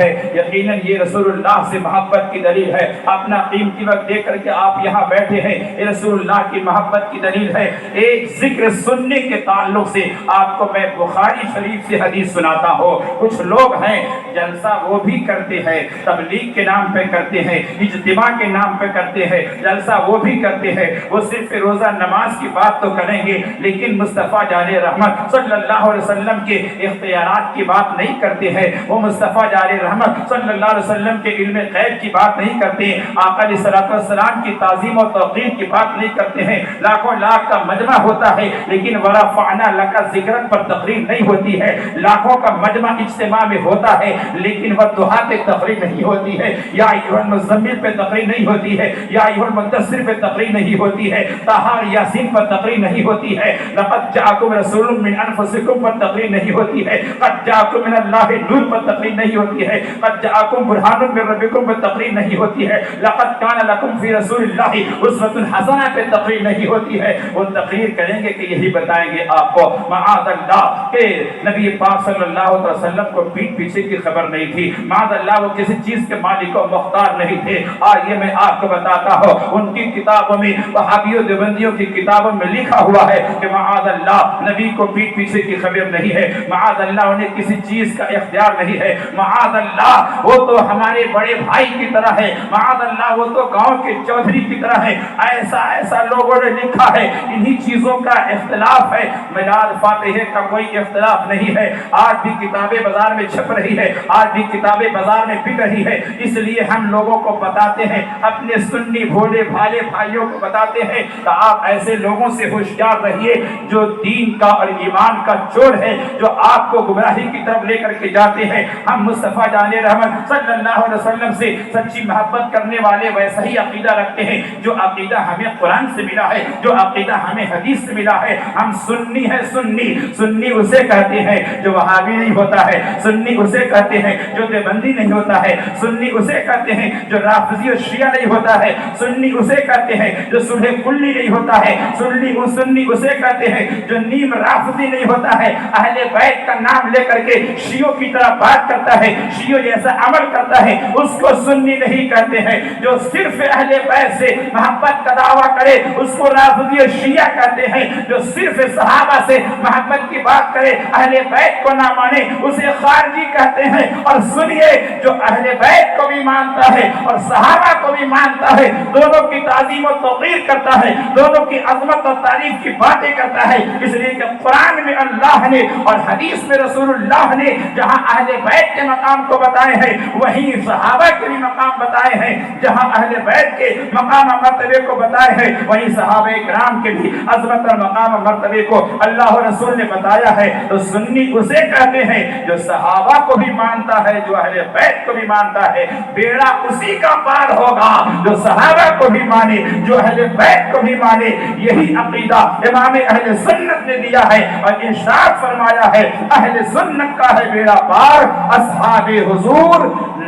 ہے، یقیناً یہ رسول اللہ سے محبت کی دلیل ہے۔ اپنا قیمتی وقت دے کر کے آپ یہاں بیٹھے ہیں، یہ رسول اللہ کی محبت کی دلیل ہے۔ ایک ذکر سننے کے تعلق سے آپ کو میں بخاری شریف سے حدیث سناتا ہوں۔ کچھ لوگ ہیں جلسہ وہ بھی کرتے ہیں، تبلیغ کے نام پہ کرتے ہیں، اجتماع کے نام پہ کرتے ہیں، جلسہ وہ بھی کرتے ہیں، وہ صرف روزہ نماز کی بات تو کریں گے لیکن مصطفیٰ جان رحمت صلی اللہ علیہ وسلم کے اختیارات کی بات نہیں کرتے ہیں، وہ مصطفیٰ جان رحمت صلی اللہ علیہ وسلم کے علم غیب کی بات نہیں کرتے ہیں، آقا علیہ الصلوۃ والسلام کی تعظیم و توقیر کی بات نہیں کرتے ہیں۔ لاکھوں لاکھ کا مجمع ہوتا ہے لیکن ورفعنا لک ذکرک پر تقریر نہیں ہوتی ہے، لاکھوں کا مجمع اجتماع میں ہوتا ہے لیکن والضحیٰ پہ تقریر نہیں ہوتی ہے، یا ایھا المزمل پہ تقریر نہیں ہوتی ہے، یا ایھا المدثر پہ تقریر نہیں ہوتی ہے، طٰہٰ یاسین پر تقریر نہیں ہوتی ہے، لقد جاءکم رسول من انفسکم پر تقریر نہیں ہوتی ہے، قد جاءکم من اللہ نور پر تقریر نہیں ہوتی ہے، قد جاءکم برہان من ربکم پر تقریر نہیں ہوتی ہے، لقد کان لکم فی رسول اللہ اسوۃ حسنہ پہ تقریر نہیں ہوتی ہے۔ وہ تقریر کریں گے کہ یہی بتائیں گے آپ کو معاذ اللہ کہ نبی پاک صلی اللہ علیہ وسلم کو پیٹ پیچھے کی خبر نہیں تھی، معاذ اللہ وہ کسی چیز کے مالک و مختار نہیں تھے۔ آئیے میں آپ کو بتاتا ہوں ان کی کتابوں میں، وہابیوں دیوبندیوں کی کتابوں میں لکھا ہوا ہے کہ معاذ اللہ نبی کو پیٹ پیچھے کی خبر نہیں ہے، معاذ اللہ انہیں کسی چیز کا اختیار نہیں ہے، معاذ اللہ وہ تو ہمارے بڑے بھائی کی طرح ہے، معاذ اللہ وہ تو گاؤں کے چودھری کی طرح ہے۔ ایسا لوگوں نے لکھا ہے، انہی چیزوں کا اختلاف ہے، میلاد فاتحہ کا کوئی اختلاف نہیں ہے۔ آج بھی کتابیں بازار میں چھپ رہی ہے، آج بھی کتابیں بازار میں بک رہی ہے، اس لیے ہم لوگوں کو بتاتے ہیں، اپنے سنی بھولے بھالے بھائیوں کو بتاتے ہیں کہ آپ ایسے لوگوں سے ہوشیار رہیے جو دین کا اور ایمان کا چور ہے، جو آپ کو گمراہی کی طرف لے کر کے جاتے ہیں۔ ہم مصطفیٰ جان رحمت صلی اللہ علیہ وسلم سے سچی محبت کرنے والے ویسا ہی عقیدہ رکھتے ہیں جو عقیدہ ہمیں قرآن سے ملا ہے، جو عقیدہ ہمیں حدیث سے ملا ہے۔ ہم سنی ہے، سنی اسے کہتے ہیں جو وہابی نہیں ہوتا ہے، سنی اسے کہتے ہیں جو دیوبندی نہیں ہوتا ہے، سنی اسے کہتے ہیں جو رافضی اور شیعہ نہیں ہوتا ہے، سنی اسے کہتے ہیں جو سلح کلی نہیں ہوتا ہے، سنی اسے کہتے ہیں جو نیم رافضی نہیں ہوتا ہے، اہل بیت کا نام لے کر کے شیعوں کی طرح بات کرتا ہے، شیعوں جیسا عمل کرتا ہے، اس کو سنی نہیں کہتے ہیں۔ جو صرف اہل بیت سے محبت کا دعویٰ کرے اس کو رافضی اور شیعہ کہتے ہیں، جو صرف صحابہ سے محبت کی بات کرے اہل بیت کو نہ مانے اسے خارجی کہتے ہیں۔ اور سنیے جو اہل بیت کو بھی مانتا ہے اور صحابہ کو بھی مانتا ہے، دونوں کی تعظیم و توقیر کرتا ہے، دونوں کی عظمت اور تعریف کی باتیں کرتا ہے، اس لیے کہ قرآن میں اللہ نے اور حدیث میں رسول اللہ نے جہاں اہل بیت کے مقام کو بتائے ہیں وہیں صحابہ کے بھی مقام بتائے ہیں، جہاں اہل بیت کے مقام اور مرتبے کو بتائے ہیں وہیں صحابہ کرام کے بھی عظمت اور مقام اور مرتبے کو اللہ رسول نے بتایا ہے۔ تو سنی اسے کہتے ہیں جو صحابہ کو بھی مانتا ہے، جو اہل بیت کو بھی مانتا ہے۔ بیڑا اسی کا پار ہوگا جو صحابہ کو بھی مانے، جو اہل بیت کو بھی مانے۔ یہی عقیدہ امام اہل سنت نے دیا ہے اور ارشاد فرمایا ہے اہل سنت کا ہے بیڑا پار، اصحاب حضور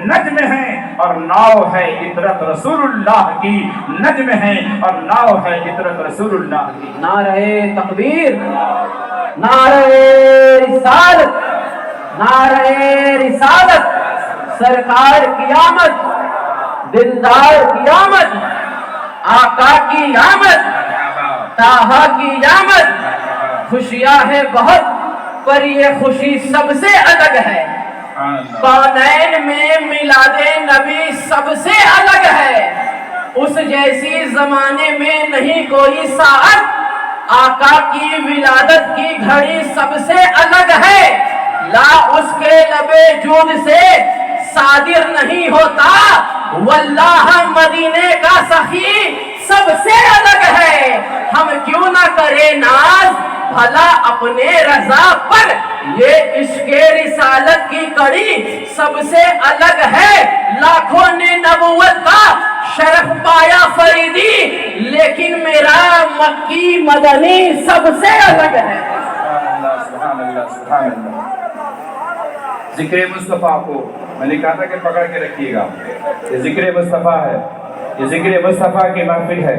نجم ہیں اور ناؤ ہے عطرت رسول اللہ کی، نجم ہیں اور ناؤ ہے عطرت رسول اللہ کی۔ نعرہ تکبیر، نعرہ رسالت، نعرہ رسالت، سرکار کی آمد، دلدار کی آمد، آقا کی آمد، طٰہٰ کی آمد۔ خوشیاں ہیں بہت پر یہ خوشی سب سے الگ ہے، کونین میں میلاد نبی سب سے الگ ہے، اس جیسی زمانے میں نہیں کوئی ساعت، آقا کی ولادت کی گھڑی سب سے الگ ہے، لا اس کے لبے جود سے صادر نہیں ہوتا، واللہ مدینے کا سخی سب سے الگ ہے۔ ہم کیوں نہ کرے ناز بھلا اپنے رضا پر، یہ عشق رسالت کی کڑی سب سے الگ ہے، لاکھوں نے نبوت کا شرف پایا فریدی، لیکن میرا مکی مدنی سب سے الگ ہے۔ سبحان اللہ، سبحان اللہ۔ ذکر مصطفیٰ کو میں نے کہا تھا کہ پکڑ کے رکھیے گا، یہ ذکر مصطفیٰ ہے، یہ ذکر مصطفیٰ کی محفل ہے۔